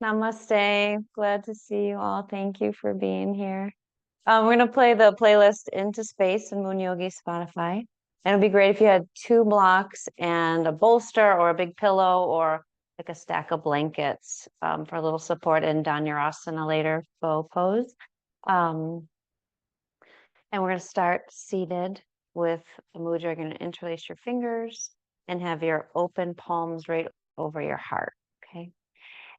Namaste. Glad to see you all. Thank you for being here. We're going to play the playlist Into Space and Moon Yogi Spotify. And it'd be great if you had two blocks and a bolster or a big pillow or like a stack of blankets for a little support in Danurasana later, bow pose. And we're going to start seated with a mudra. You're going to interlace your fingers and have your open palms right over your heart. Okay.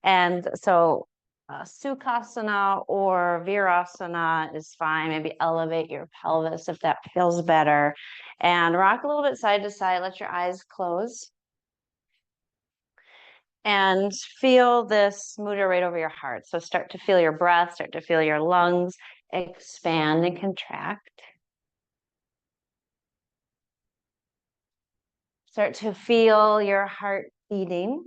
And so Sukhasana or Virasana is fine. Maybe elevate your pelvis if that feels better. And rock a little bit side to side. Let your eyes close. And feel this mudra right over your heart. So start to feel your breath, start to feel your lungs expand and contract. Start to feel your heart beating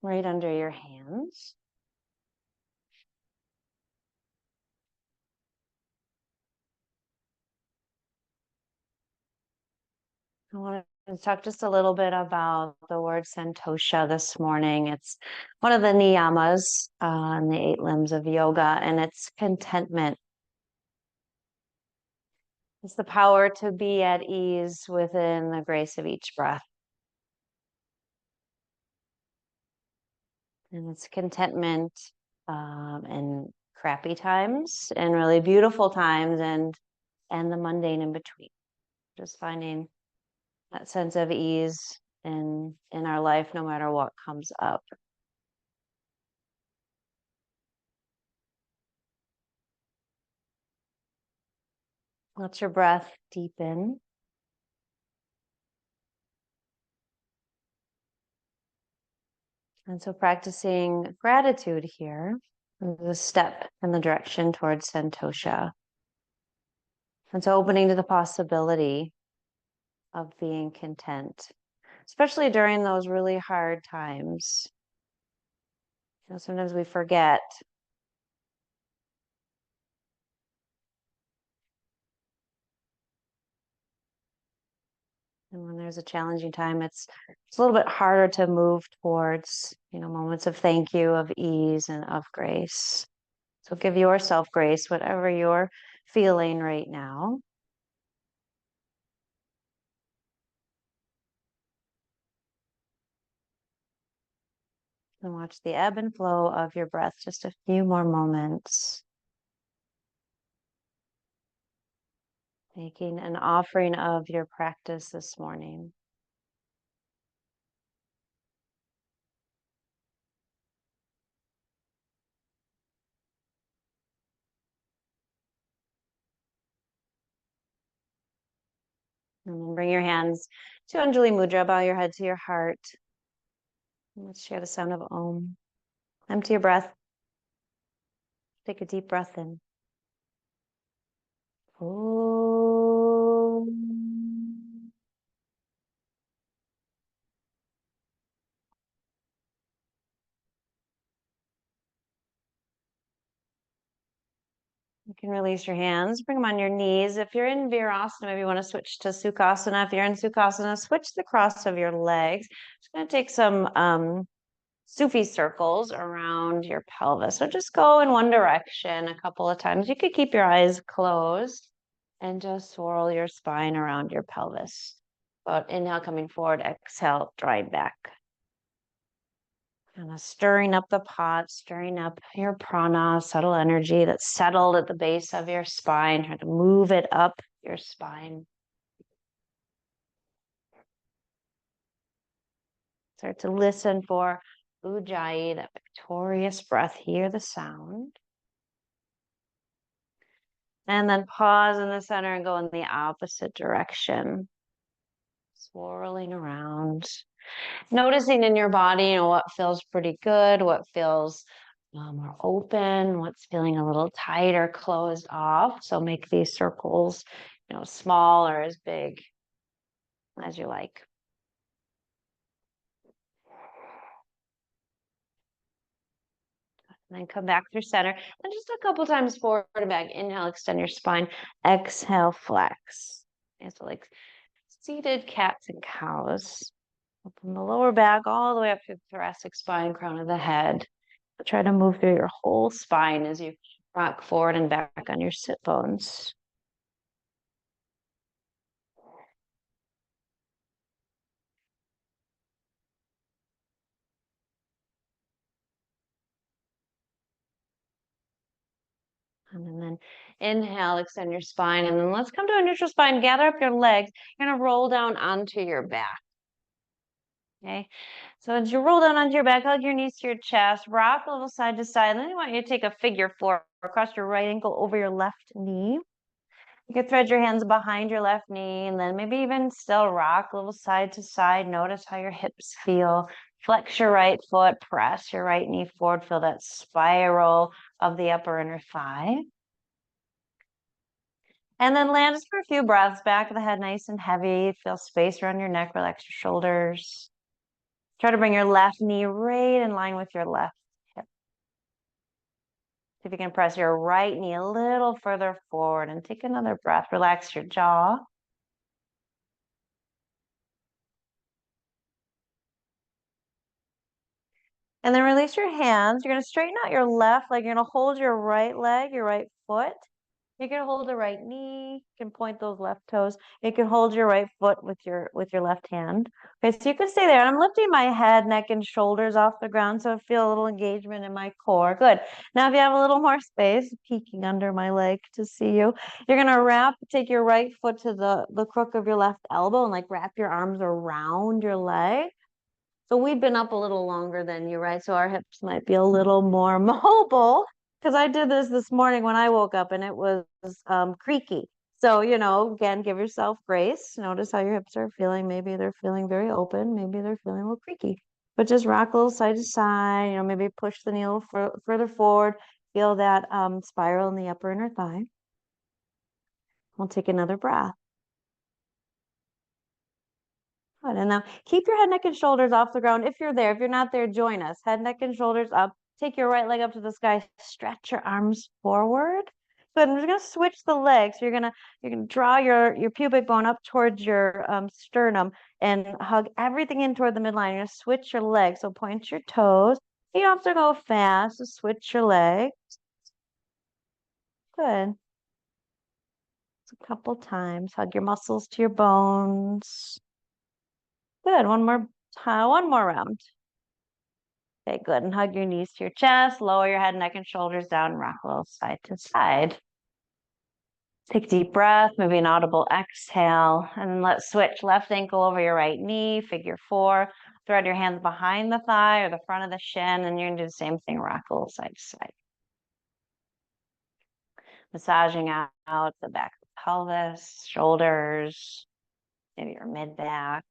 right under your hands. I want to talk just a little bit about the word Santosha this morning. It's one of the niyamas in the 8 limbs of yoga, and it's contentment. It's the power to be at ease within the grace of each breath. And it's contentment in crappy times and really beautiful times and the mundane in between. Just finding that sense of ease in our life, no matter what comes up. Let your breath deepen. And so practicing gratitude here is a step in the direction towards Santosha. And so opening to the possibility of being content, especially during those really hard times. You know, sometimes we forget. And when there's a challenging time, it's a little bit harder to move towards, moments of thank you, of ease, and of grace. So give yourself grace, whatever you're feeling right now. And watch the ebb and flow of your breath, just a few more moments. Making an offering of your practice this morning. And then bring your hands to Anjali Mudra, bow your head to your heart. And let's share the sound of Om. Empty your breath. Take a deep breath in. Om. You can release your hands, bring them on your knees. If you're in Virasana, maybe you want to switch to Sukhasana. If you're in Sukhasana, switch the cross of your legs. Just going to take some Sufi circles around your pelvis. So just go in one direction a couple of times. You could keep your eyes closed and just swirl your spine around your pelvis. But inhale, coming forward, exhale, drawing back. Kind of stirring up the pot, stirring up your prana, subtle energy that's settled at the base of your spine. Try to move it up your spine. Start to listen for Ujjayi, that victorious breath. Hear the sound. And then pause in the center and go in the opposite direction. Swirling around. Noticing in your body, what feels pretty good, what feels more open, what's feeling a little tight or closed off. So make these circles, small or as big as you like. And then come back through center. And just a couple times forward and back. Inhale, extend your spine. Exhale, flex. And so like seated cats and cows. From the lower back all the way up to the thoracic spine, crown of the head. Try to move through your whole spine as you rock forward and back on your sit bones. And then inhale, extend your spine. And then let's come to a neutral spine. Gather up your legs. You're going to roll down onto your back. Okay. So as you roll down onto your back, hug your knees to your chest, rock a little side to side. And then I want you to take a figure four across your right ankle over your left knee. You can thread your hands behind your left knee and then maybe even still rock a little side to side. Notice how your hips feel. Flex your right foot, press your right knee forward. Feel that spiral of the upper inner thigh. And then land just for a few breaths. Back of the head nice and heavy. Feel space around your neck. Relax your shoulders. Try to bring your left knee right in line with your left hip. See if you can press your right knee a little further forward and take another breath. Relax your jaw. And then release your hands. You're going to straighten out your left leg. You're going to hold your right leg, your right foot. You can hold the right knee. You can point those left toes. You can hold your right foot with your left hand. Okay, so you can stay there. I'm lifting my head, neck, and shoulders off the ground, so I feel a little engagement in my core. Good. Now, if you have a little more space, peeking under my leg to see you, you're gonna take your right foot to the crook of your left elbow and like wrap your arms around your leg. So we've been up a little longer than you, right? So our hips might be a little more mobile because I did this morning when I woke up and it was creaky. So, again, give yourself grace. Notice how your hips are feeling. Maybe they're feeling very open. Maybe they're feeling a little creaky. But just rock a little side to side. Maybe push the knee a little further forward. Feel that spiral in the upper inner thigh. We'll take another breath. Good. And now keep your head, neck, and shoulders off the ground if you're there. If you're not there, join us. Head, neck, and shoulders up. Take your right leg up to the sky. Stretch your arms forward. Good. And we're gonna switch the legs. So you're gonna draw your pubic bone up towards your sternum and hug everything in toward the midline. You're gonna switch your legs. So point your toes. You don't have to go fast. Just switch your legs. Good. Just a couple times. Hug your muscles to your bones. Good. One more time. One more round. Okay, good. And hug your knees to your chest, lower your head, neck, and shoulders down, rock a little side to side. Take a deep breath, maybe an audible exhale, and then let's switch left ankle over your right knee, figure four. Thread your hands behind the thigh or the front of the shin, and you're gonna do the same thing, rock a little side to side. Massaging out the back of the pelvis, shoulders, maybe your mid back.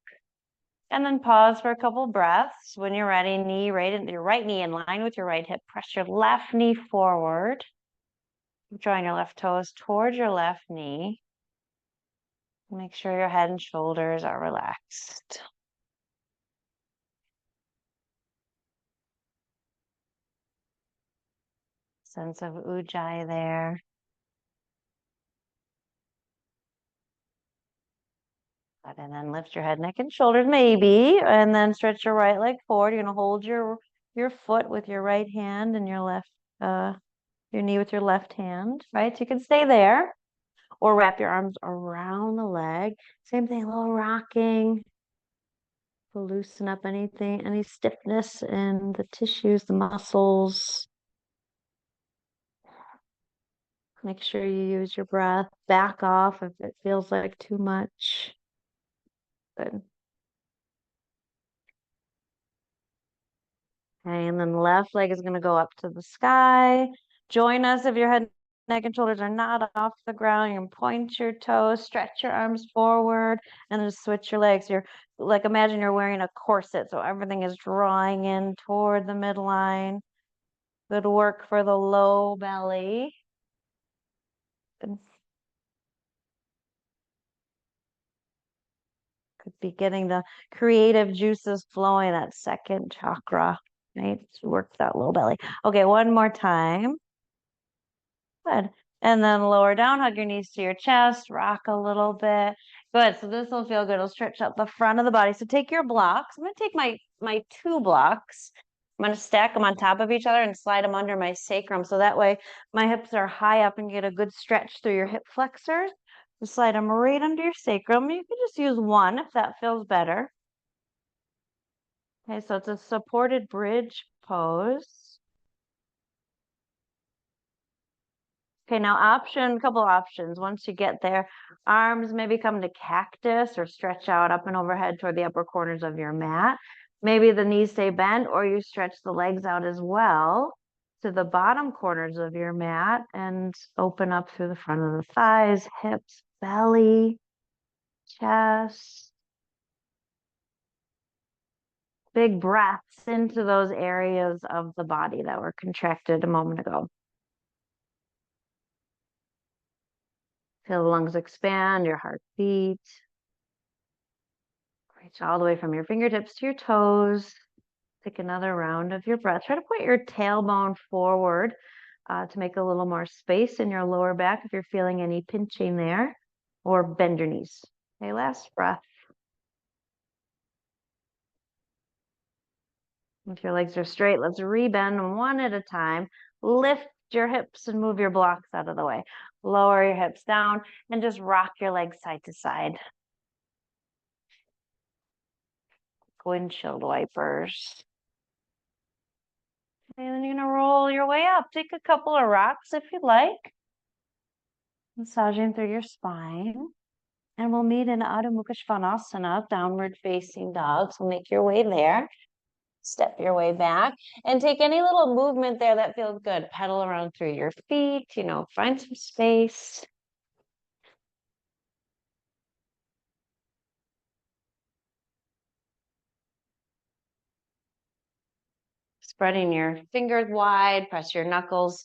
And then pause for a couple breaths. When you're ready, your right knee in line with your right hip. Press your left knee forward. Drawing your left toes towards your left knee. Make sure your head and shoulders are relaxed. Sense of ujjayi there. And then lift your head, neck, and shoulders, maybe. And then stretch your right leg forward. You're gonna hold your foot with your right hand and your knee with your left hand, right? So you can stay there. Or wrap your arms around the leg. Same thing, a little rocking. To loosen up any stiffness in the tissues, the muscles. Make sure you use your breath. Back off if it feels like too much. Good. Okay, and then the left leg is going to go up to the sky. Join us if your head, neck, and shoulders are not off the ground. You can point your toes, stretch your arms forward, and just switch your legs. Imagine you're wearing a corset, so everything is drawing in toward the midline. Good work for the low belly. Good. Could be getting the creative juices flowing, that second chakra, right? To work that low belly. Okay, one more time. Good. And then lower down, hug your knees to your chest, rock a little bit. Good. So this will feel good. It'll stretch out the front of the body. So take your blocks. I'm going to take my two blocks. I'm going to stack them on top of each other and slide them under my sacrum. So that way my hips are high up and get a good stretch through your hip flexors. Just slide them right under your sacrum. You can just use one if that feels better. Okay, so it's a supported bridge pose. Okay, now a couple options. Once you get there, arms maybe come to cactus or stretch out up and overhead toward the upper corners of your mat. Maybe the knees stay bent or you stretch the legs out as well to the bottom corners of your mat and open up through the front of the thighs, hips, belly, chest. Big breaths into those areas of the body that were contracted a moment ago. Feel the lungs expand, your heart beat. Reach all the way from your fingertips to your toes. Take another round of your breath. Try to point your tailbone forward to make a little more space in your lower back if you're feeling any pinching there, or bend your knees. Okay, last breath. If your legs are straight, let's rebend one at a time. Lift your hips and move your blocks out of the way. Lower your hips down and just rock your legs side to side. Windshield wipers. And then you're gonna roll your way up. Take a couple of rocks if you'd like. Massaging through your spine. And we'll meet in Adho Mukha Svanasana, downward facing dog. So make your way there. Step your way back and take any little movement there that feels good. Pedal around through your feet, find some space. Spreading your fingers wide, press your knuckles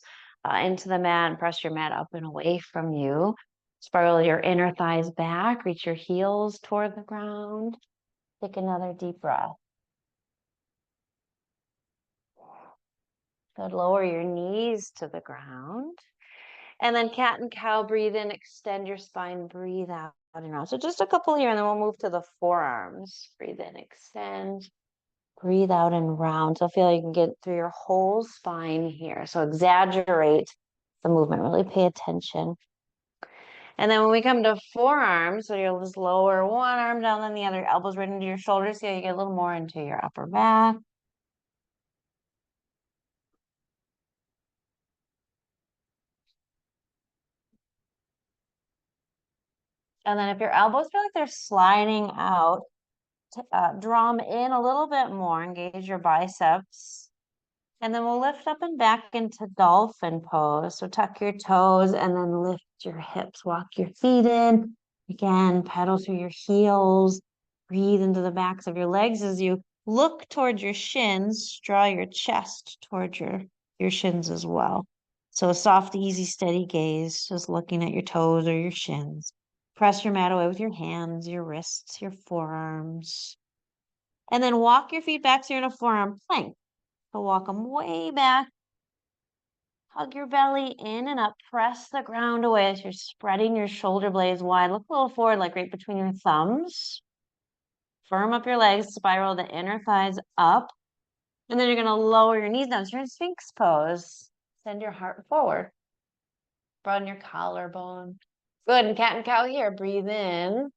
into the mat and press your mat up and away from you. Spiral your inner thighs back, reach your heels toward the ground. Take another deep breath. Good, lower your knees to the ground. And then cat and cow, breathe in, extend your spine, breathe out and round. So just a couple here, and then we'll move to the forearms. Breathe in, extend, breathe out and round. So feel like you can get through your whole spine here. So exaggerate the movement, really pay attention. And then when we come to forearms, so you'll just lower one arm down, then the other, elbows right into your shoulders. So you get a little more into your upper back. And then if your elbows feel like they're sliding out, draw them in a little bit more, engage your biceps. And then we'll lift up and back into dolphin pose. So tuck your toes and then lift your hips. Walk your feet in. Again, pedal through your heels. Breathe into the backs of your legs as you look towards your shins. Draw your chest towards your shins as well. So a soft, easy, steady gaze, just looking at your toes or your shins. Press your mat away with your hands, your wrists, your forearms. And then walk your feet back so you're in a forearm plank. So walk them way back. Hug your belly in and up. Press the ground away as you're spreading your shoulder blades wide. Look a little forward, like right between your thumbs. Firm up your legs. Spiral the inner thighs up. And then you're going to lower your knees down. So you're in Sphinx pose. Send your heart forward. Broaden your collarbone. Good. And cat and cow here. Breathe in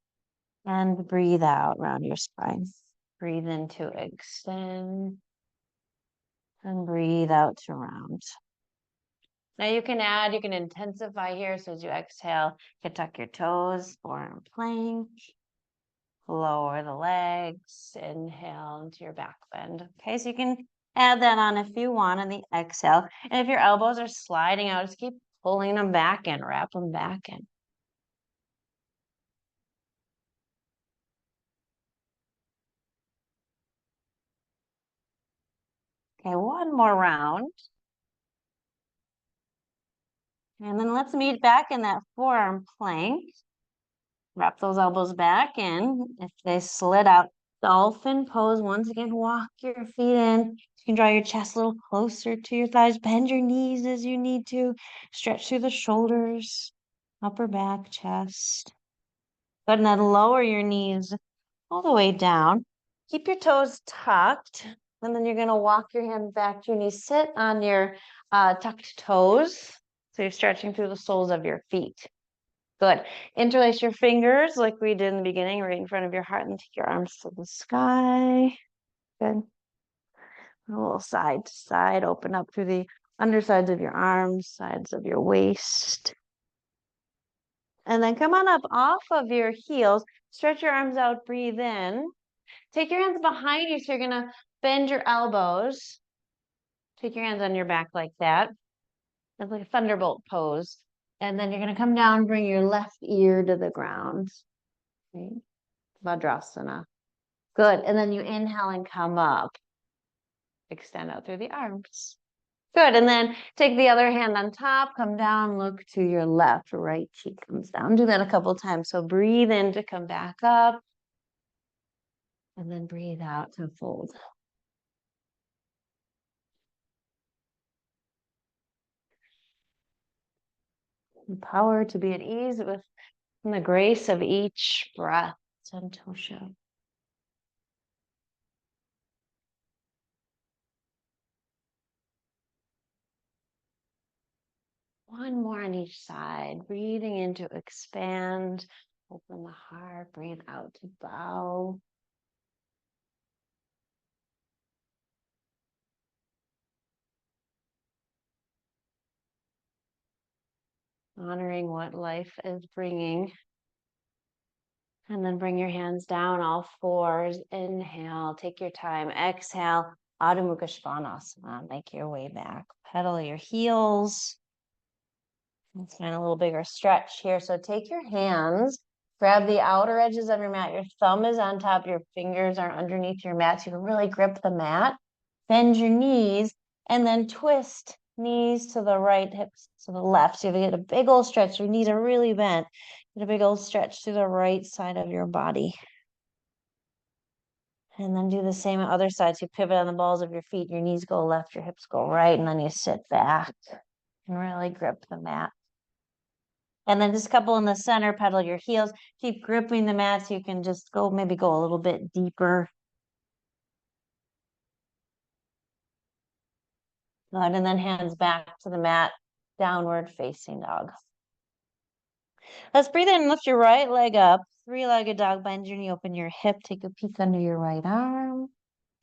and breathe out around your spine. Breathe in to extend. And breathe out to round. Now you can intensify here. So as you exhale, you can tuck your toes, forearm plank, lower the legs, inhale into your back bend. Okay, so you can add that on if you want on the exhale. And if your elbows are sliding out, just keep pulling them back in, wrap them back in. Okay, one more round. And then let's meet back in that forearm plank. Wrap those elbows back in. If they slid out, dolphin pose. Once again, walk your feet in. You can draw your chest a little closer to your thighs. Bend your knees as you need to. Stretch through the shoulders, upper back, chest. Good, and then lower your knees all the way down. Keep your toes tucked. And then you're going to walk your hands back to your knees. Sit on your tucked toes. So you're stretching through the soles of your feet. Good. Interlace your fingers like we did in the beginning, right in front of your heart, and take your arms to the sky. Good. A little side to side. Open up through the undersides of your arms, sides of your waist. And then come on up off of your heels. Stretch your arms out. Breathe in. Take your hands behind you. So you're going to bend your elbows. Take your hands on your back like that. It's like a thunderbolt pose. And then you're going to come down, bring your left ear to the ground. Right? Vajrasana. Good. And then you inhale and come up. Extend out through the arms. Good. And then take the other hand on top, come down, look to your left, right cheek comes down. Do that a couple times. So breathe in to come back up. And then breathe out to fold. Empower to be at ease with the grace of each breath. Santosha. One more on each side. Breathing in to expand. Open the heart. Breathe out to bow. Honoring what life is bringing. And then bring your hands down, all fours. Inhale, take your time. Exhale, Adho Mukha Svanasana. Make your way back. Pedal your heels. Let's find a little bigger stretch here. So take your hands, grab the outer edges of your mat. Your thumb is on top, your fingers are underneath your mat. So you can really grip the mat. Bend your knees and then twist knees to the right, hips to the left. So you get a big old stretch. Your knees are really bent. Get a big old stretch to the right side of your body. And then do the same on other sides. You pivot on the balls of your feet. Your knees go left, your hips go right. And then you sit back and really grip the mat. And then just a couple in the center, pedal your heels. Keep gripping the mat so you can just maybe go a little bit deeper. Good. And then hands back to the mat, downward facing dog. Let's breathe in and lift your right leg up. Three-legged dog, bend your knee, open your hip, take a peek under your right arm.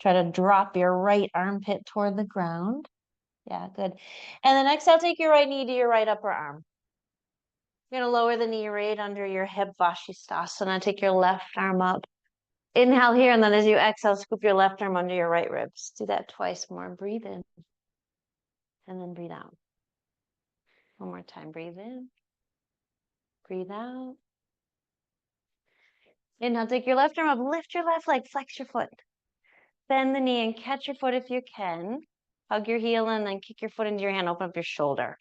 Try to drop your right armpit toward the ground. Yeah, good. And then exhale, take your right knee to your right upper arm. You're gonna lower the knee right under your hip, Vashisthasana. Take your left arm up. Inhale here, and then as you exhale, scoop your left arm under your right ribs. Do that twice more. Breathe in. And then breathe out. One more time. Breathe in. Breathe out. Inhale, take your left arm up. Lift your left leg. Flex your foot. Bend the knee and catch your foot if you can. Hug your heel and then kick your foot into your hand. Open up your shoulder.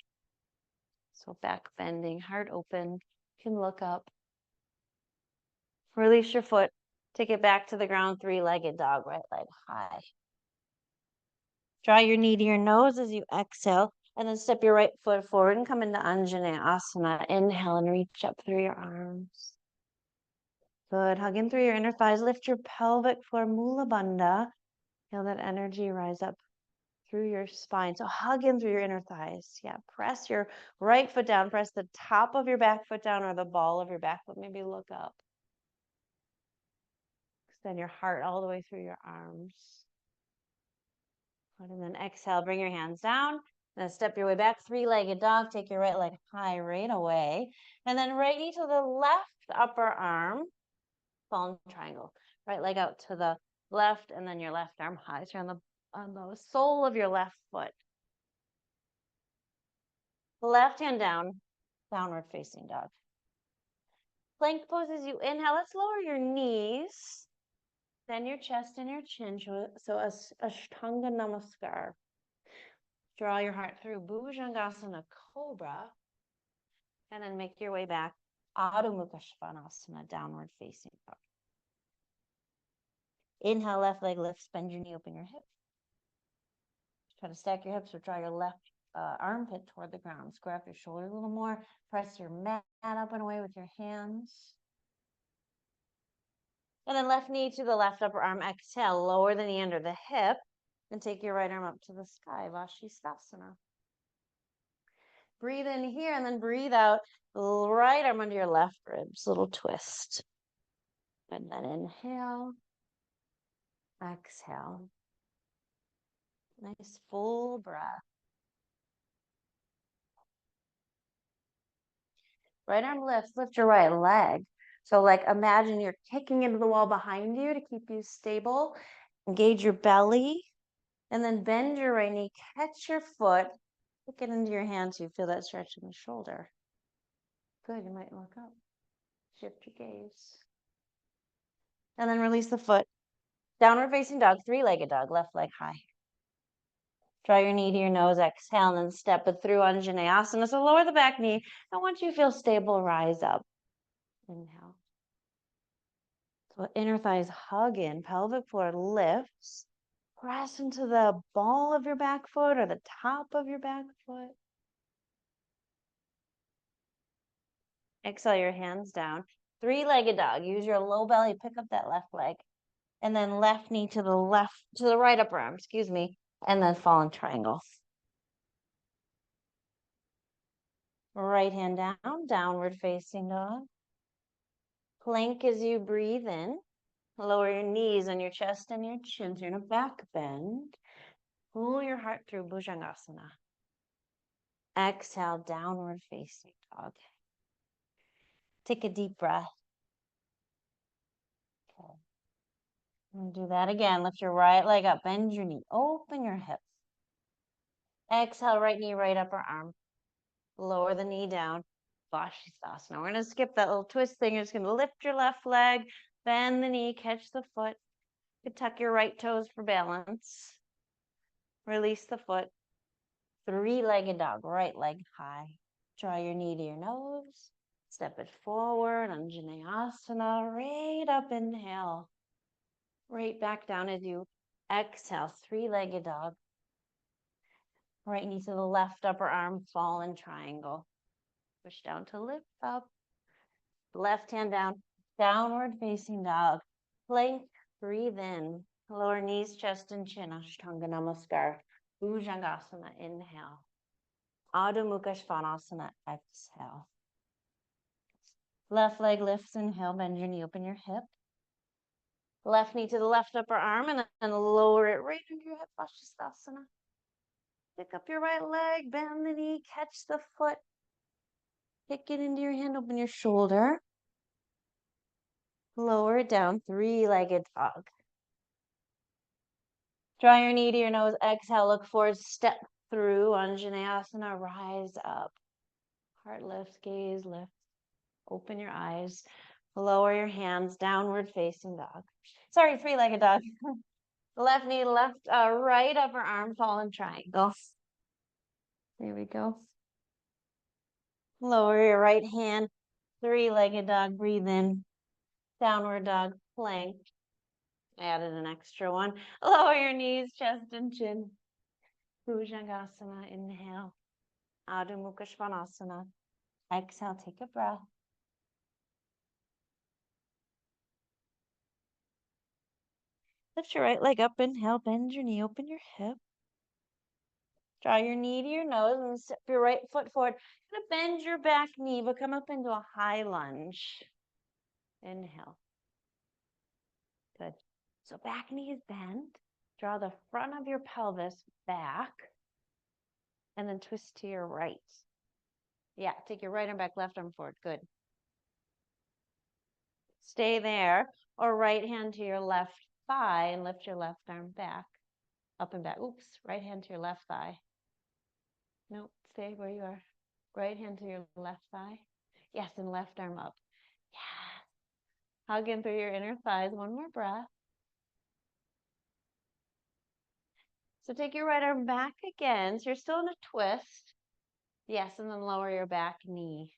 So back bending, heart open. You can look up. Release your foot. Take it back to the ground. Three-legged dog. Right leg high. Draw your knee to your nose as you exhale. And then step your right foot forward and come into Anjaneyasana Asana. Inhale and reach up through your arms. Good. Hug in through your inner thighs. Lift your pelvic floor, Mula Bandha. Feel that energy rise up through your spine. So hug in through your inner thighs. Yeah. Press your right foot down. Press the top of your back foot down or the ball of your back foot. Maybe look up. Extend your heart all the way through your arms. Good. And then exhale. Bring your hands down. Then step your way back, three-legged dog. Take your right leg high right away. And then right knee to the left upper arm. Fallen triangle. Right leg out to the left, and then your left arm high. So you're on the sole of your left foot. Left hand down, downward facing dog. Plank pose as you inhale. Let's lower your knees. Then your chest and your chin. So Ashtanga Namaskar. Draw your heart through Bhujangasana Cobra. And then make your way back. Adho Mukha Svanasana, downward facing dog. Inhale, left leg lifts, bend your knee, open your hip. Try to stack your hips or draw your left armpit toward the ground. Square up your shoulders a little more. Press your mat up and away with your hands. And then left knee to the left upper arm. Exhale, lower the knee under the hip. And take your right arm up to the sky, Vashisthasana. Breathe in here and then breathe out. Right arm under your left ribs, little twist. And then inhale, exhale. Nice full breath. Right arm lifts, lift your right leg. So like imagine you're kicking into the wall behind you to keep you stable. Engage your belly and then bend your right knee, catch your foot, kick it into your hand so you feel that stretch in the shoulder. Good, you might look up. Shift your gaze. And then release the foot. Downward facing dog, three-legged dog, left leg high. Draw your knee to your nose, exhale, and then step it through Anjaneyasana. So lower the back knee. And once you feel stable, rise up. Inhale. So inner thighs hug in, pelvic floor lifts. Press into the ball of your back foot or the top of your back foot. Exhale your hands down. Three-legged dog. Use your low belly, pick up that left leg. And then left knee to the right upper arm, excuse me. And then fall in triangle. Right hand down, downward facing dog. Plank as you breathe in. Lower your knees on your chest and your chin. So you're in a back bend. Pull your heart through Bhujangasana. Exhale, downward facing dog. Take a deep breath. Okay. And do that again. Lift your right leg up. Bend your knee. Open your hips. Exhale, right knee, right upper arm. Lower the knee down. Vashisthasana. We're going to skip that little twist thing. You're just going to lift your left leg, bend the knee, catch the foot. You can tuck your right toes for balance. Release the foot. Three-legged dog, right leg high. Draw your knee to your nose. Step it forward, Anjaneyasana. Right up, inhale. Right back down as you exhale, three-legged dog. Right knee to the left upper arm, fall in triangle. Push down to lift up. Left hand down, downward facing dog. Plank, breathe in. Lower knees, chest, and chin, Ashtanga Namaskar. Bhujangasana, inhale. Adho Mukha Svanasana, exhale. Left leg lifts, inhale, bend your knee, open your hip. Left knee to the left upper arm, and then lower it right into your hip, Vashisthasana. Pick up your right leg, bend the knee, catch the foot. Kick it into your hand, open your shoulder. Lower it down, three-legged dog. Draw your knee to your nose, exhale, look forward, step through Anjaneyasana, rise up. Heart lifts, gaze lifts. Open your eyes. Lower your hands, downward facing dog. Sorry, three-legged dog. Left knee, right upper arm, fall in triangle. There we go. Lower your right hand, three-legged dog, breathe in. Downward dog, plank. Added an extra one. Lower your knees, chest and chin. Bhujangasana, inhale. Adho Mukha Svanasana. Exhale, take a breath. Lift your right leg up, inhale, bend your knee, open your hip. Draw your knee to your nose and step your right foot forward. Kind of bend your back knee, but come up into a high lunge. Inhale. Good. So back knee is bent. Draw the front of your pelvis back. And then twist to your right. Yeah, take your right arm back, left arm forward. Good. Stay there. Or right hand to your left thigh and lift your left arm back. Up and back. Oops. Right hand to your left thigh. Nope. Stay where you are. Right hand to your left thigh. Yes, and left arm up. Yes. Hug in through your inner thighs. One more breath. So take your right arm back again. So you're still in a twist. Yes, and then lower your back knee.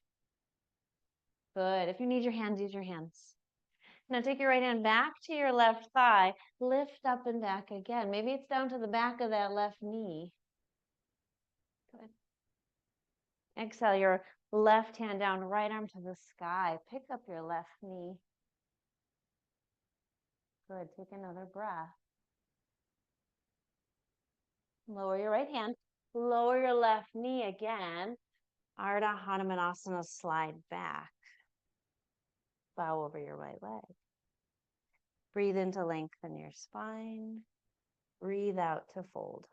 Good. If you need your hands, use your hands. Now take your right hand back to your left thigh. Lift up and back again. Maybe it's down to the back of that left knee. Good. Exhale your left hand down, right arm to the sky. Pick up your left knee. Good. Take another breath. Lower your right hand. Lower your left knee again. Ardha Hanumanasana, slide back. Bow over your right leg. Breathe in to lengthen your spine. Breathe out to fold.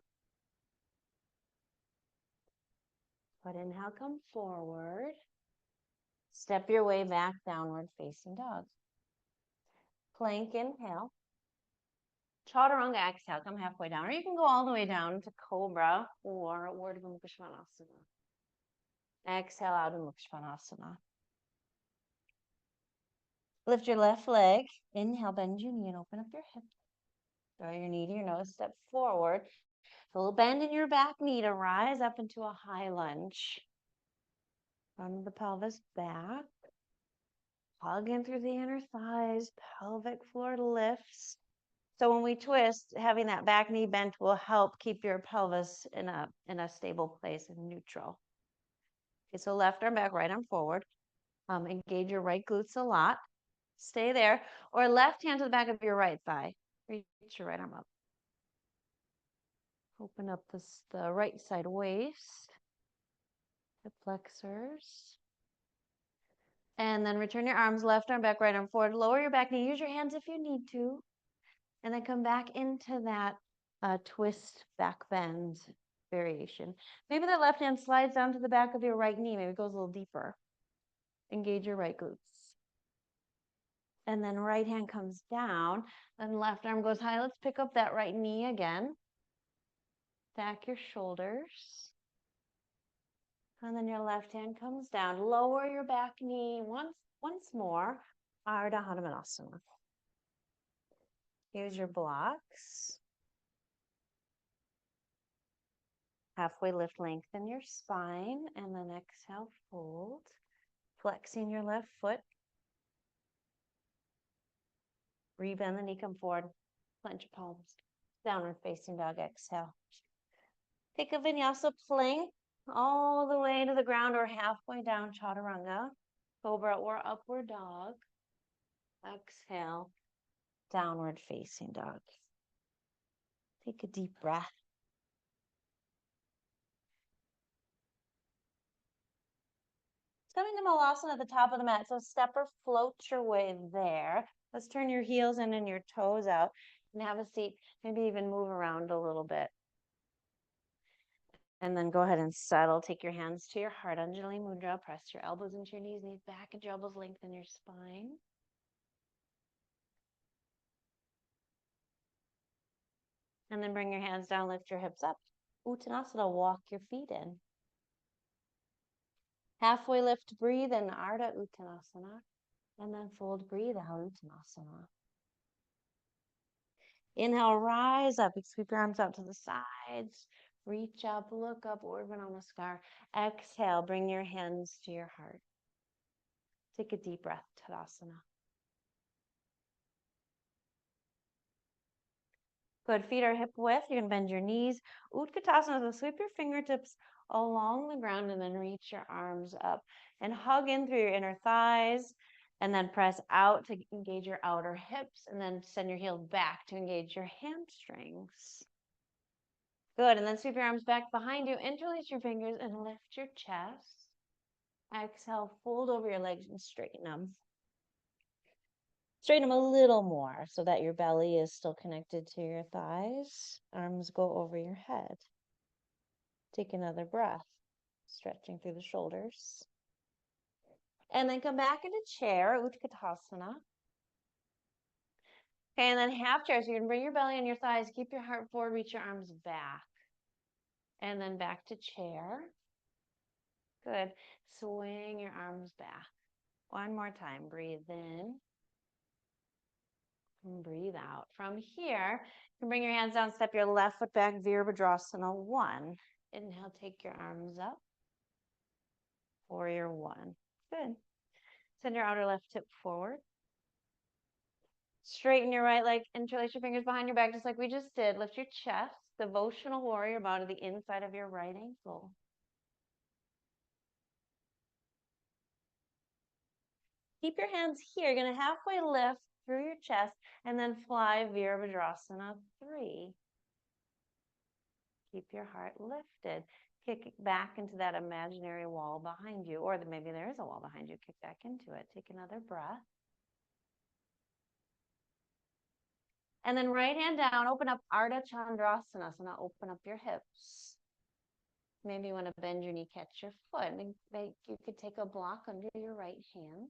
But inhale, come forward. Step your way back, downward facing dog. Plank, inhale. Chaturanga, exhale, come halfway down. Or you can go all the way down to Cobra or Urdhva Mukha Svanasana. Exhale out in Mukha Svanasana. Lift your left leg. Inhale, bend your knee and open up your hip. Draw your knee to your nose, step forward. A little bend in your back knee to rise up into a high lunge. Run the pelvis back. Hug in through the inner thighs. Pelvic floor lifts. So when we twist, having that back knee bent will help keep your pelvis in a stable place and neutral. Okay, so left arm back, right arm forward. Engage your right glutes a lot. Stay there. Or left hand to the back of your right thigh. Reach your right arm up. Open up the right side waist. Hip flexors. And then return your arms, left arm back, right arm forward. Lower your back knee. Use your hands if you need to. And then come back into that twist back bend variation. Maybe the left hand slides down to the back of your right knee. Maybe it goes a little deeper. Engage your right glutes. And then right hand comes down. Then left arm goes high. Let's pick up that right knee again. Stack your shoulders. And then your left hand comes down. Lower your back knee once more. Ardha Hanumanasana. Use your blocks. Halfway lift, lengthen your spine, and then exhale, fold. Flexing your left foot. Rebend the knee, come forward. Clench your palms. Downward facing dog, exhale. Take a vinyasa plank all the way to the ground or halfway down, chaturanga. Cobra or upward dog. Exhale, downward facing dog. Take a deep breath. Coming to malasana at the top of the mat. So step or float your way there. Let's turn your heels in and your toes out and have a seat. Maybe even move around a little bit. And then go ahead and settle. Take your hands to your heart. Anjali Mudra. Press your elbows into your knees back into your elbows. Lengthen your spine. And then bring your hands down. Lift your hips up. Uttanasana. Walk your feet in. Halfway lift. Breathe in. Ardha Uttanasana. And then fold. Breathe out. Uttanasana. Inhale. Rise up. Sweep your arms out to the sides. Reach up, look up, Urdhva Namaskar. Exhale, bring your hands to your heart. Take a deep breath, Tadasana. Good, feet are hip width. You can bend your knees. Utkatasana, so sweep your fingertips along the ground and then reach your arms up. And hug in through your inner thighs. And then press out to engage your outer hips. And then send your heels back to engage your hamstrings. Good, and then sweep your arms back behind you, interlace your fingers and lift your chest. Exhale, fold over your legs and straighten them. Straighten them a little more so that your belly is still connected to your thighs. Arms go over your head. Take another breath, stretching through the shoulders. And then come back into chair, Utkatasana. Okay, and then half chair, so you can bring your belly on your thighs, keep your heart forward, reach your arms back. And then back to chair. Good. Swing your arms back. One more time. Breathe in. And breathe out. From here, you can bring your hands down, step your left foot back, Virabhadrasana 1. Inhale, take your arms up. Warrior 1. Good. Send your outer left hip forward. Straighten your right leg, interlace your fingers behind your back, just like we just did. Lift your chest, devotional warrior, bow to the inside of your right ankle. Keep your hands here. You're going to halfway lift through your chest, and then fly Virabhadrasana 3. Keep your heart lifted. Kick it back into that imaginary wall behind you, or maybe there is a wall behind you. Kick back into it. Take another breath. And then right hand down, open up Ardha Chandrasana. So now open up your hips. Maybe you want to bend your knee, catch your foot. And you could take a block under your right hand.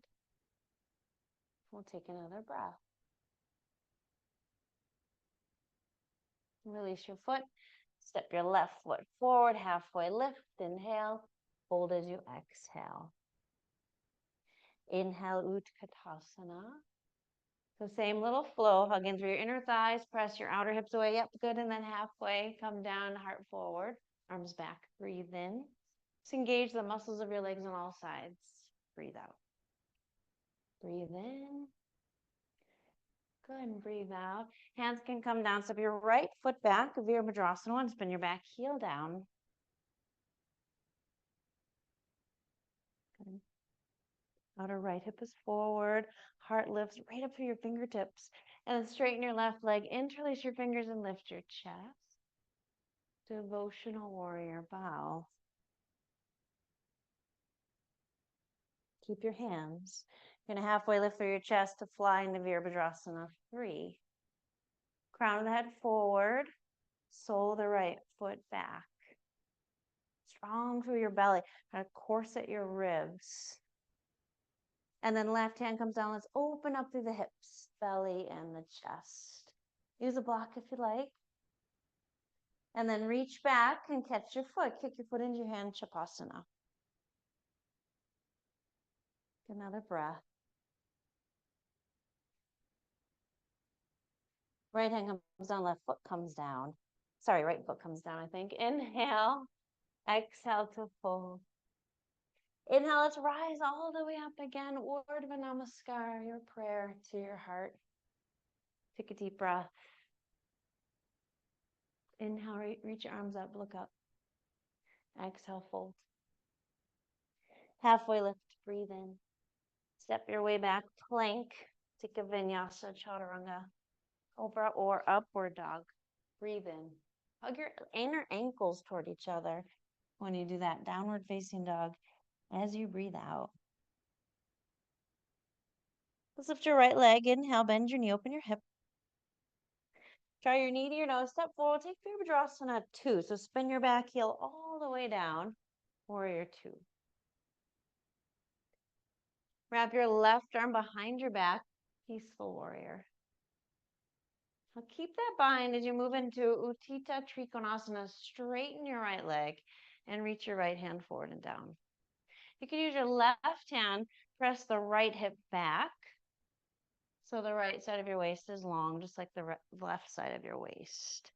We'll take another breath. Release your foot. Step your left foot forward, halfway lift. Inhale. Hold as you exhale. Inhale, Utkatasana. So same little flow, hug in through your inner thighs, press your outer hips away. Yep, good. And then halfway, come down, heart forward, arms back. Breathe in. Just engage the muscles of your legs on all sides. Breathe out. Breathe in. Good, and breathe out. Hands can come down. Step your right foot back, Virabhadrasana, and spin your back heel down. Good. Outer right hip is forward. Heart lifts right up through your fingertips. And then straighten your left leg. Interlace your fingers and lift your chest. Devotional warrior bow. Keep your hands. You're going to halfway lift through your chest to fly into Virabhadrasana 3. Crown of the head forward. Sole of the right foot back. Strong through your belly. Kind of corset your ribs. And then left hand comes down. Let's open up through the hips, belly, and the chest. Use a block if you like. And then reach back and catch your foot. Kick your foot into your hand, Chapasana. Another breath. Right hand comes down, left foot comes down. Sorry, right foot comes down, I think. Inhale. Exhale to fold. Inhale, let's rise all the way up again. Urdhva Namaskar, your prayer to your heart. Take a deep breath. Inhale, reach your arms up, look up. Exhale, fold. Halfway lift, breathe in. Step your way back, plank. Take a Vinyasa, Chaturanga. Cobra or upward dog. Breathe in. Hug your inner ankles toward each other when you do that downward facing dog as you breathe out. Let's lift your right leg. Inhale, bend your knee, open your hip. Draw your knee to your nose, step forward, take Virabhadrasana 2. So spin your back heel all the way down, warrior 2. Wrap your left arm behind your back, peaceful warrior. Now keep that bind as you move into Utthita Trikonasana. Straighten your right leg and reach your right hand forward and down. You can use your left hand, press the right hip back. So the right side of your waist is long, just like the left side of your waist.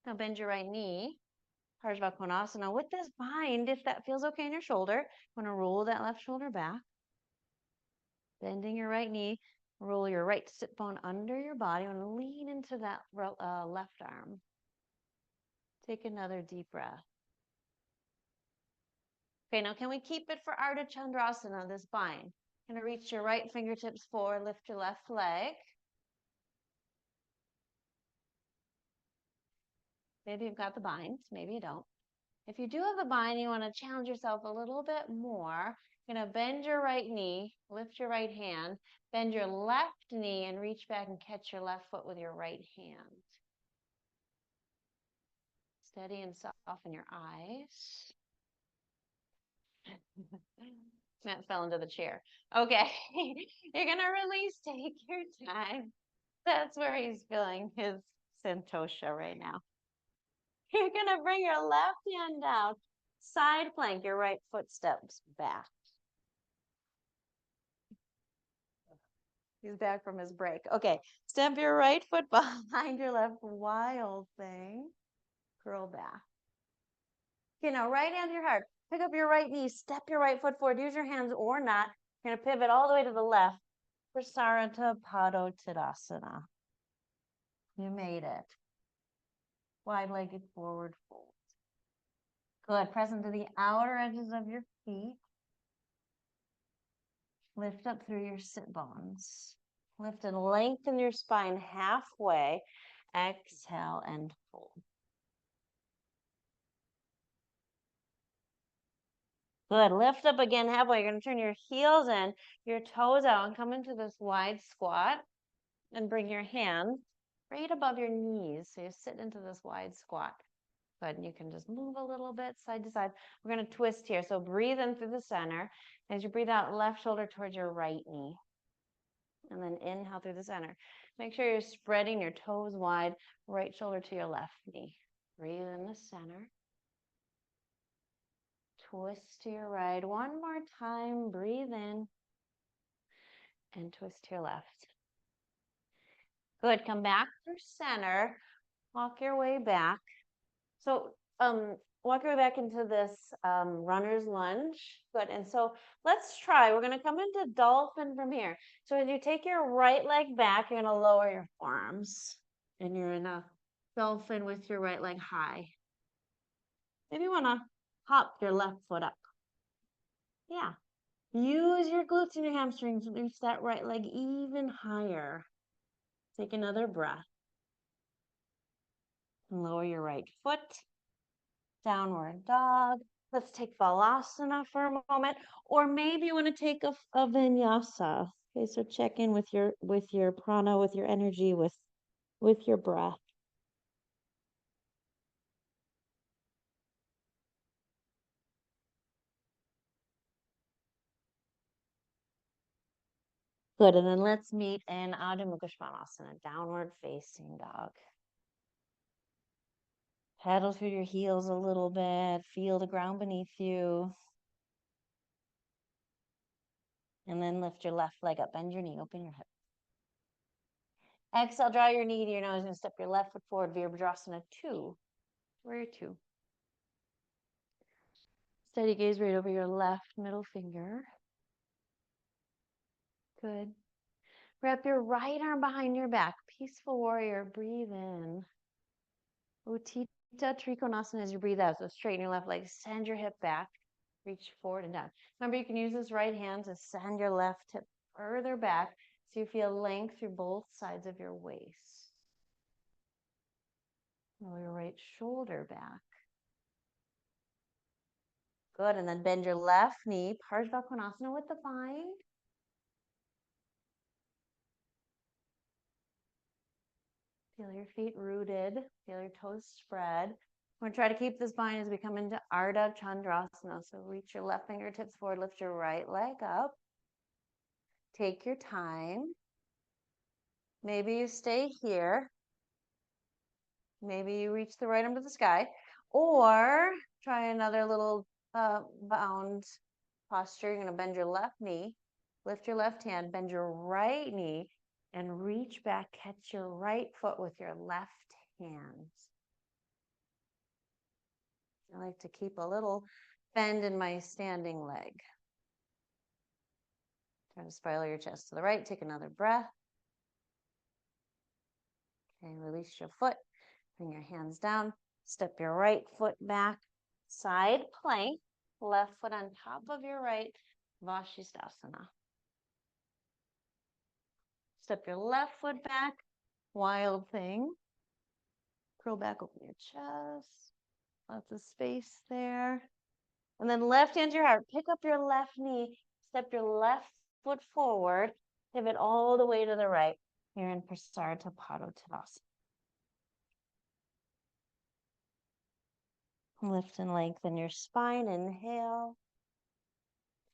Now bend your right knee, Parsva Konasana. With this bind, if that feels okay in your shoulder, you want to roll that left shoulder back. Bending your right knee, roll your right sit bone under your body. You want to lean into that left arm. Take another deep breath. Okay, now can we keep it for Ardha Chandrasana, this bind? Gonna reach your right fingertips forward, lift your left leg. Maybe you've got the bind, maybe you don't. If you do have the bind, you want to challenge yourself a little bit more. You're gonna bend your right knee, lift your right hand, bend your left knee and reach back and catch your left foot with your right hand. Steady and soften your eyes. Matt fell into the chair. Okay, you're gonna release, take your time. That's where he's feeling his Santosha right now. You're gonna bring your left hand down, side plank, your right foot steps back. He's back from his break. Okay, step your right foot behind your left, wild thing. Curl back. Okay, now right hand to your heart. Pick up your right knee, step your right foot forward. Use your hands or not. You're gonna pivot all the way to the left for Sarata Padottanasana. You made it. Wide-legged forward fold. Good. Press into the outer edges of your feet. Lift up through your sit bones. Lift and lengthen your spine halfway. Exhale and fold. Good. Lift up again halfway. You're going to turn your heels in, your toes out, and come into this wide squat. And bring your hands right above your knees. So you sit into this wide squat. Good. And you can just move a little bit side to side. We're going to twist here. So breathe in through the center. As you breathe out, left shoulder towards your right knee. And then inhale through the center. Make sure you're spreading your toes wide, right shoulder to your left knee. Breathe in the center. Twist to your right. One more time. Breathe in. And twist to your left. Good. Come back through center. Walk your way back. So walk your way back into this runner's lunge. Good. And so let's try. We're going to come into dolphin from here. So as you take your right leg back, you're going to lower your forearms. And you're in a dolphin with your right leg high. Maybe you want to hop your left foot up. Yeah. Use your glutes and your hamstrings to reach that right leg even higher. Take another breath. And lower your right foot. Downward dog. Let's take Balasana for a moment. Or maybe you want to take a Vinyasa. Okay, so check in with your prana, with your energy, with your breath. Good, and then let's meet in Adho Mukha Svanasana, downward facing dog. Pedal through your heels a little bit, feel the ground beneath you. And then lift your left leg up, bend your knee, open your hip. Exhale, draw your knee to your nose and step your left foot forward, Virabhadrasana 2. Warrior 2. Steady gaze right over your left middle finger. Good. Wrap your right arm behind your back. Peaceful warrior. Breathe in. Utthita Trikonasana as you breathe out. So straighten your left leg. Send your hip back. Reach forward and down. Remember, you can use this right hand to send your left hip further back so you feel length through both sides of your waist. Roll your right shoulder back. Good. And then bend your left knee. Parsva Konasana with the bind. Feel your feet rooted. Feel your toes spread. We're going to try to keep this bind as we come into Ardha Chandrasana. So reach your left fingertips forward. Lift your right leg up. Take your time. Maybe you stay here. Maybe you reach the right arm to the sky. Or try another little bound posture. You're going to bend your left knee. Lift your left hand. Bend your right knee. And reach back, catch your right foot with your left hand. I like to keep a little bend in my standing leg. Try to spiral your chest to the right. Take another breath. Okay, release your foot. Bring your hands down. Step your right foot back. Side plank. Left foot on top of your right. Vashisthasana. Step your left foot back. Wild thing. Curl back, open your chest. Lots of space there. And then left hand to your heart. Pick up your left knee. Step your left foot forward. Pivot all the way to the right. You're in Prasarita Padottanasana. Lift and lengthen your spine. Inhale.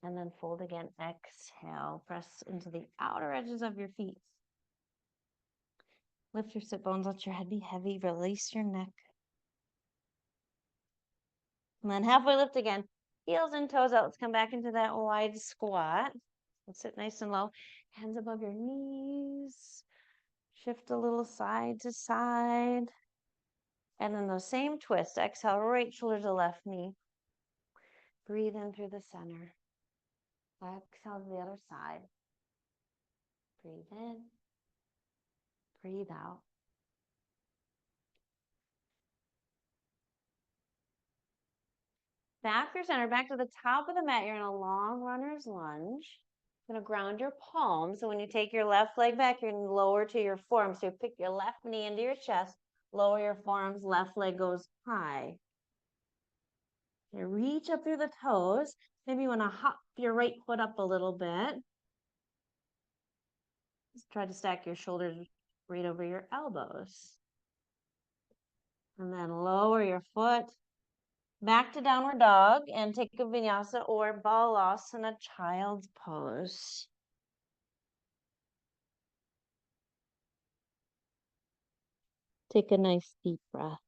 And then fold again. Exhale. Press into the outer edges of your feet. Lift your sit bones. Let your head be heavy. Release your neck. And then halfway lift again. Heels and toes out. Let's come back into that wide squat. Let's sit nice and low. Hands above your knees. Shift a little side to side. And then those same twists. Exhale, right shoulder to left knee. Breathe in through the center. Exhale to the other side. Breathe in. Breathe out. Back through center, back to the top of the mat. You're in a long runner's lunge. Gonna ground your palms. So when you take your left leg back, you're gonna lower to your forearms. So you pick your left knee into your chest, lower your forearms, left leg goes high. You reach up through the toes. Maybe you wanna hop your right foot up a little bit. Just try to stack your shoulders right over your elbows. And then lower your foot back to downward dog and take a vinyasa or balasana, child's pose. Take a nice deep breath.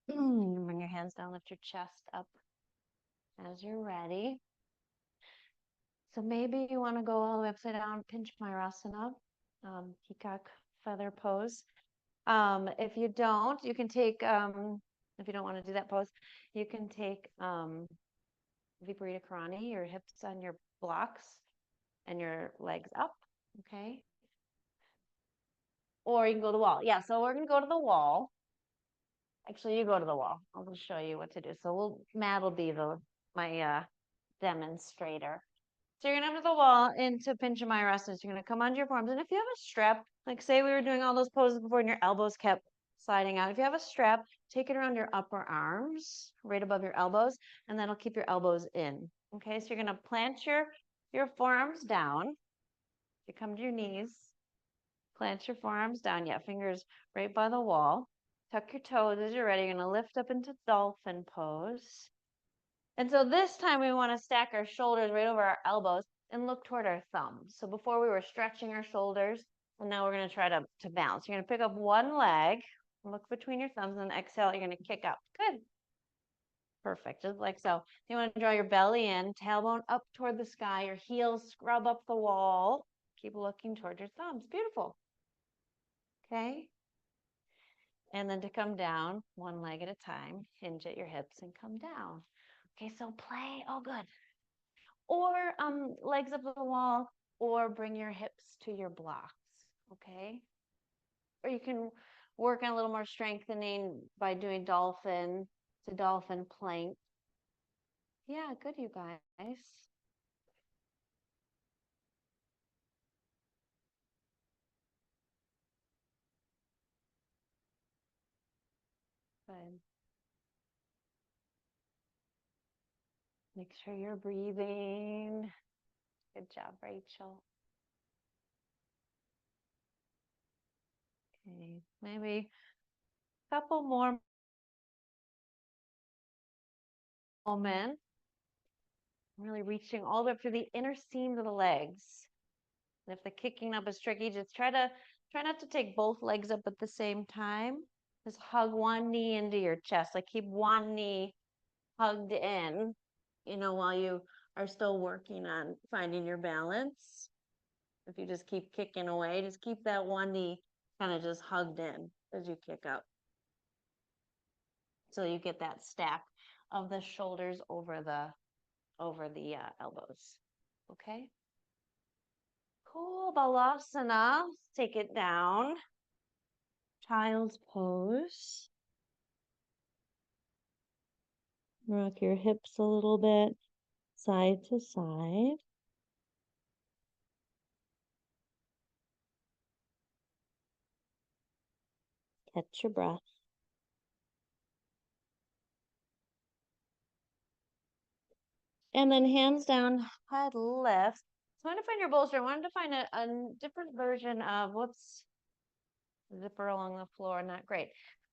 Bring your hands down, lift your chest up as you're ready. So maybe you want to go all the way upside down, pinch mayurasana, peacock feather pose. If you don't, you can take, if you don't want to do that pose, you can take Viparita Karani, your hips on your blocks and your legs up, okay? Or you can go to the wall. Yeah, so we're going to go to the wall. Actually, you go to the wall. I'll just show you what to do. So Matt will be my demonstrator. So you're gonna have to the wall into pincha mayurasana. So you're gonna come onto your forearms. And if you have a strap, like say we were doing all those poses before and your elbows kept sliding out. If you have a strap, take it around your upper arms, right above your elbows, and that'll keep your elbows in. Okay, so you're gonna plant your forearms down. You come to your knees, plant your forearms down. Yeah, fingers right by the wall. Tuck your toes as you're ready. You're gonna lift up into dolphin pose. And so this time we want to stack our shoulders right over our elbows and look toward our thumbs. So before we were stretching our shoulders, and now we're going to try to balance. You're going to pick up one leg, look between your thumbs, and exhale, you're going to kick up. Good. Perfect, just like so. You want to draw your belly in, tailbone up toward the sky, your heels scrub up the wall. Keep looking toward your thumbs. Beautiful. Okay. And then to come down, one leg at a time, hinge at your hips and come down. Okay, so play. Oh, good. Or legs up the wall, or bring your hips to your blocks, okay? Or you can work on a little more strengthening by doing dolphin to dolphin plank. Yeah, good, you guys. Good. Make sure you're breathing. Good job, Rachel. Okay, maybe a couple more moments. Really reaching all the way up through the inner seams of the legs. And if the kicking up is tricky, just try not to take both legs up at the same time. Just hug one knee into your chest. Like keep one knee hugged in, while you are still working on finding your balance. If you just keep kicking away, just keep that one knee kind of just hugged in as you kick up. So you get that stack of the shoulders over the elbows. Okay. Cool. Balasana. Take it down. Child's pose. Rock your hips a little bit, side to side. Catch your breath. And then hands down, head lift. So I want to find your bolster. I wanted to find a different version of, whoops, zipper along the floor, not great,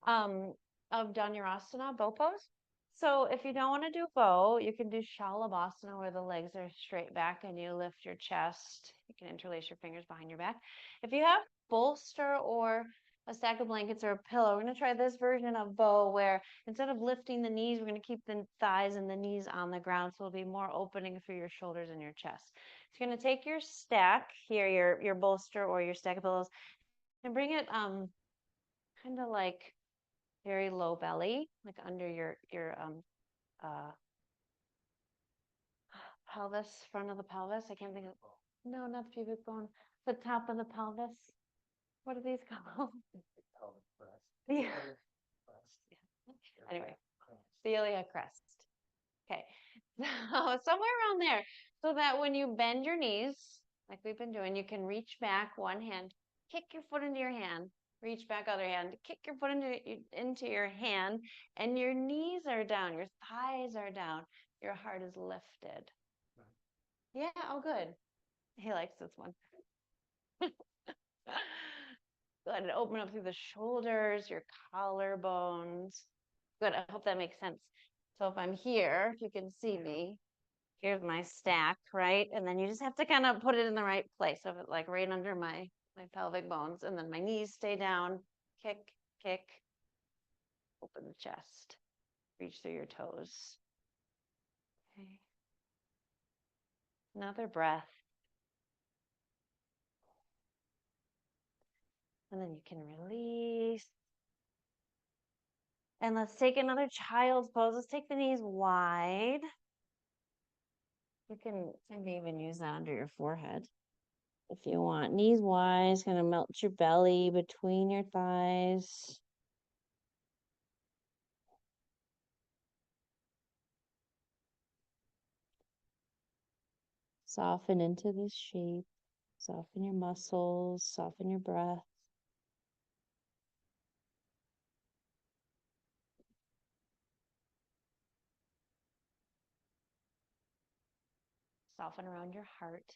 of Danurasana, bow pose. So if you don't want to do bow, you can do Shalabhasana where the legs are straight back and you lift your chest. You can interlace your fingers behind your back. If you have bolster or a stack of blankets or a pillow, we're going to try this version of bow where instead of lifting the knees, we're going to keep the thighs and the knees on the ground. So it'll be more opening for your shoulders and your chest. So you're going to take your stack here, your bolster or your stack of pillows, and bring it kind of like very low belly, like under your pelvis, front of the pelvis. I can't think of, no, not the pubic bone, the top of the pelvis. What are these called? Yeah. Anyway, celiac crest. Okay, so somewhere around there, so that when you bend your knees, like we've been doing, you can reach back one hand, kick your foot into your hand, reach back other hand, kick your foot into your hand, and your knees are down, your thighs are down, your heart is lifted. Yeah, oh good. He likes this one. Good, and open up through the shoulders, your collarbones. Good, I hope that makes sense. So if I'm here, if you can see me, here's my stack, right? And then you just have to kind of put it in the right place. So if it like right under my pelvic bones, and then my knees stay down, kick, kick, open the chest, reach through your toes. Okay. Another breath. And then you can release. And let's take another child's pose. Let's take the knees wide. You can maybe even use that under your forehead if you want. Knees wide, kind of melt your belly between your thighs. Soften into this shape. Soften your muscles, soften your breath. Soften around your heart.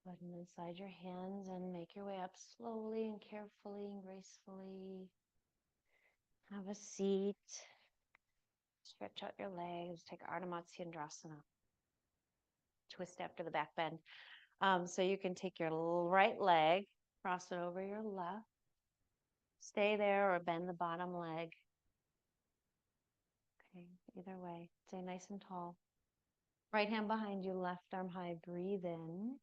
Go ahead and then slide your hands and make your way up slowly and carefully and gracefully. Have a seat. Stretch out your legs. Take Ardha Matsyendrasana. Twist after the back bend. So you can take your right leg, cross it over your left. Stay there or bend the bottom leg. Okay, either way. Stay nice and tall. Right hand behind you, left arm high. Breathe in.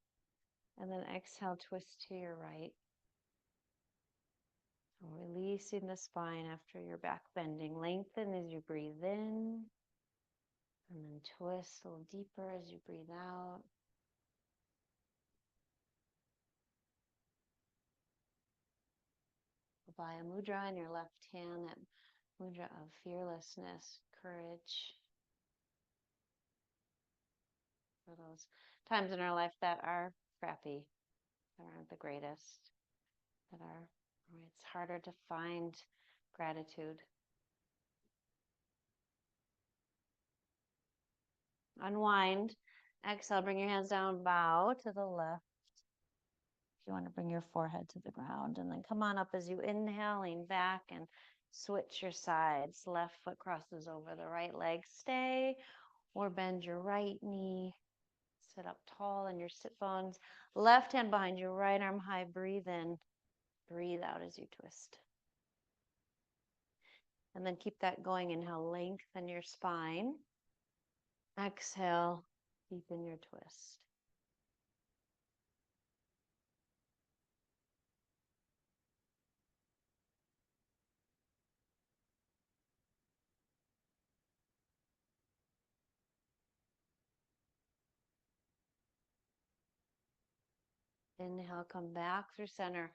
And then exhale, twist to your right. Releasing the spine after your back bending. Lengthen as you breathe in. And then twist a little deeper as you breathe out. Abhaya Mudra in your left hand, that mudra of fearlessness, courage. For those times in our life that are crappy, that aren't the greatest, that are, it's harder to find gratitude. Unwind. Exhale, bring your hands down, bow to the left. If you want to bring your forehead to the ground, and then come on up as you inhale, lean back and switch your sides. Left foot crosses over the right leg. Stay or bend your right knee. Sit up tall in your sit bones. Left hand behind you, right arm high. Breathe in. Breathe out as you twist. And then keep that going. Inhale, lengthen your spine. Exhale, deepen your twist. Inhale, come back through center,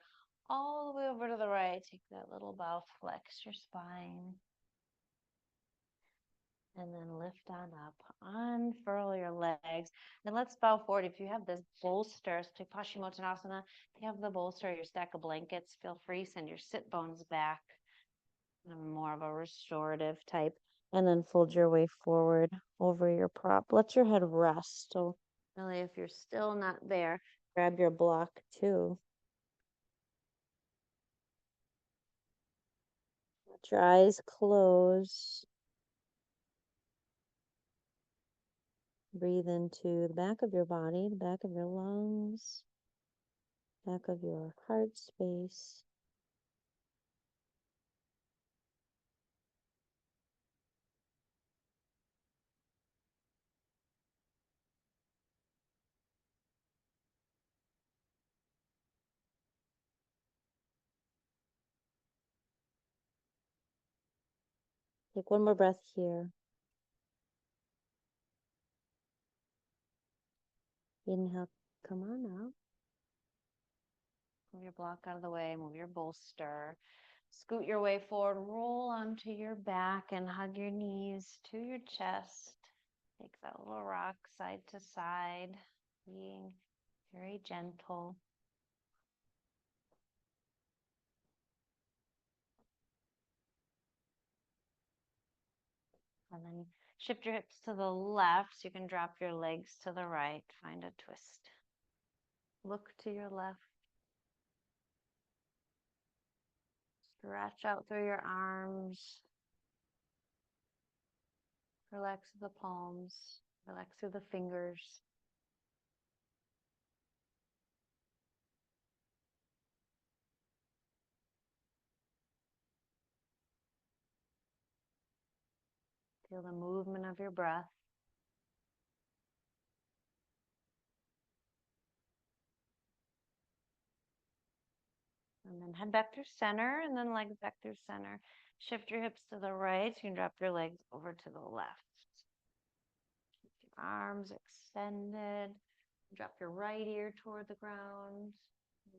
all the way over to the right. Take that little bow, flex your spine. And then lift on up, unfurl your legs. And let's bow forward. If you have this bolster, so take Paschimottanasana. If you have the bolster, your stack of blankets, feel free, send your sit bones back. More of a restorative type. And then fold your way forward over your prop. Let your head rest. So really, if you're still not there, grab your block too. Let your eyes close. Breathe into the back of your body, the back of your lungs, back of your heart space. Take one more breath here. Inhale, come on out. Move your block out of the way, move your bolster. Scoot your way forward, roll onto your back and hug your knees to your chest. Take that little rock side to side, being very gentle. And then shift your hips to the left so you can drop your legs to the right. Find a twist. Look to your left. Stretch out through your arms. Relax the palms. Relax through the fingers. Feel the movement of your breath. And then head back through center and then legs back through center. Shift your hips to the right. So you can drop your legs over to the left. Keep your arms extended. Drop your right ear toward the ground.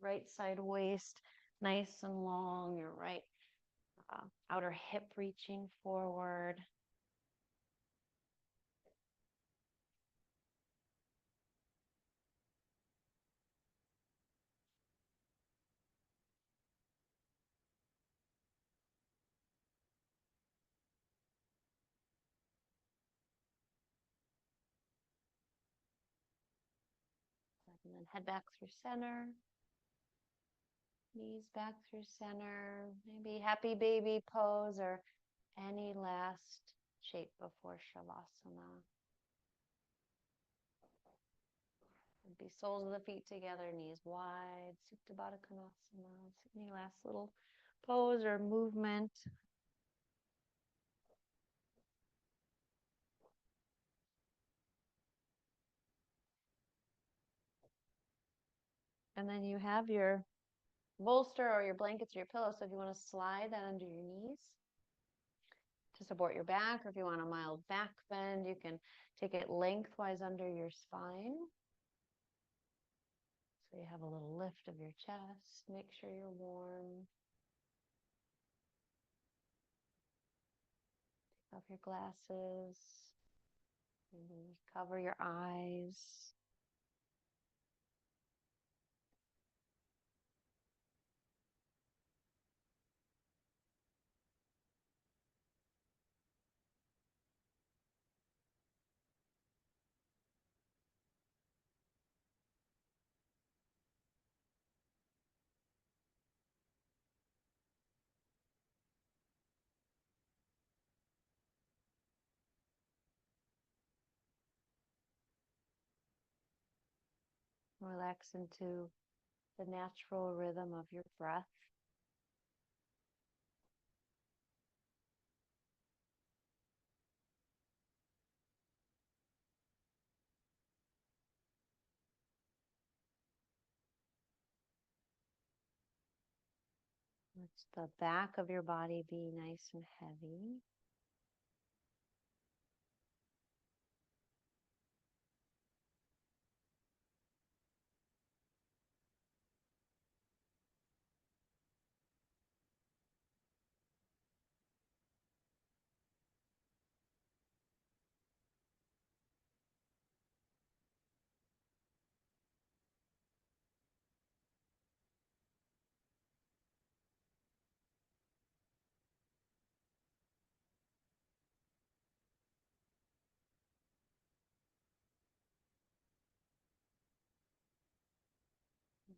Right side waist nice and long. Your right outer hip reaching forward. And then head back through center. Knees back through center. Maybe happy baby pose or any last shape before Shavasana. Be soles of the feet together, knees wide, Supta Baddha Konasana. Any last little pose or movement. And then you have your bolster or your blankets or your pillow. So if you want to slide that under your knees to support your back, or if you want a mild back bend, you can take it lengthwise under your spine. So you have a little lift of your chest. Make sure you're warm. Take off your glasses. Maybe cover your eyes. Relax into the natural rhythm of your breath. Let the back of your body be nice and heavy.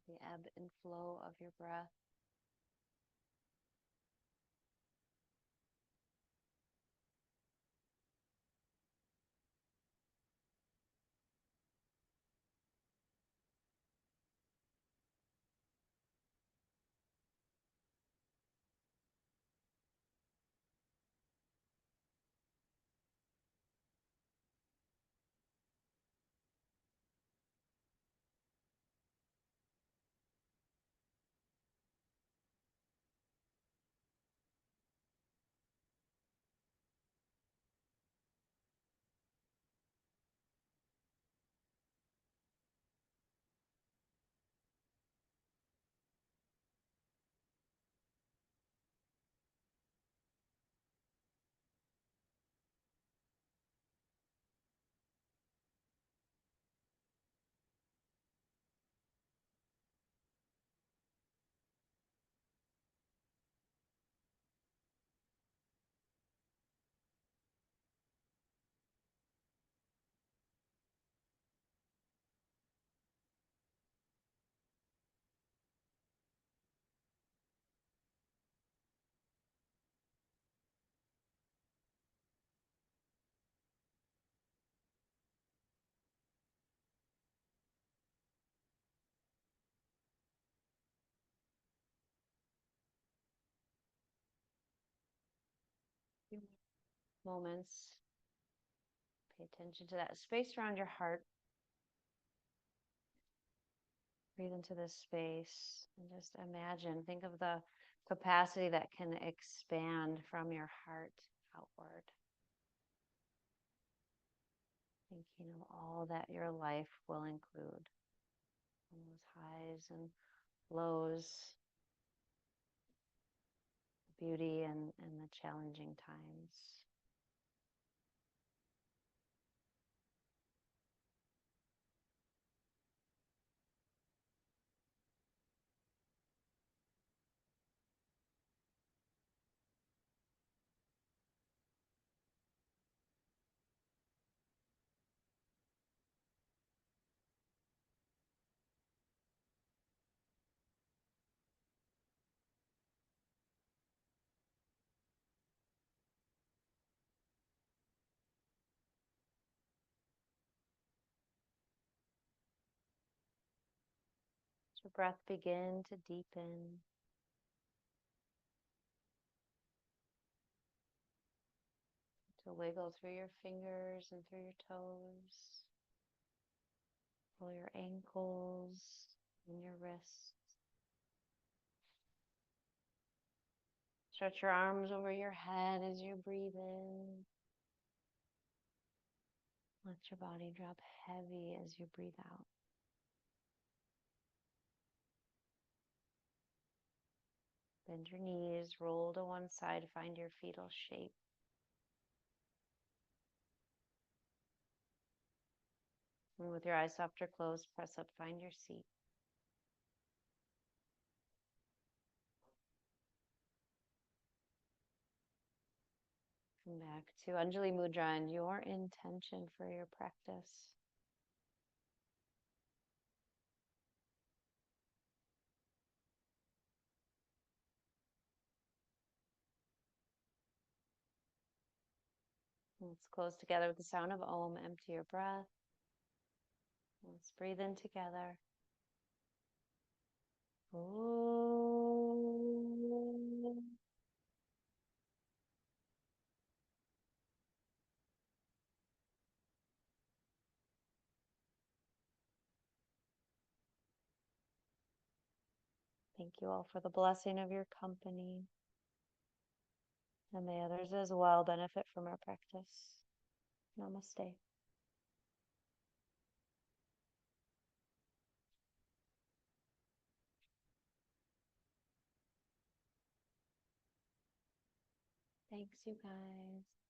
The ebb and flow of your breath. moments, pay attention to that space around your heart. Breathe into this space and just imagine, think of the capacity that can expand from your heart outward. Thinking of all that your life will include, those highs and lows, beauty and the challenging times. Let your breath begin to deepen. To wiggle through your fingers and through your toes. Pull your ankles and your wrists. Stretch your arms over your head as you breathe in. Let your body drop heavy as you breathe out. Bend your knees, roll to one side, find your fetal shape. And with your eyes soft or closed, press up, find your seat. Come back to Anjali Mudra and your intention for your practice. Let's close together with the sound of Om. Empty your breath. Let's breathe in together. Om. Thank you all for the blessing of your company. And may others as well benefit from our practice. Namaste. Thanks, you guys.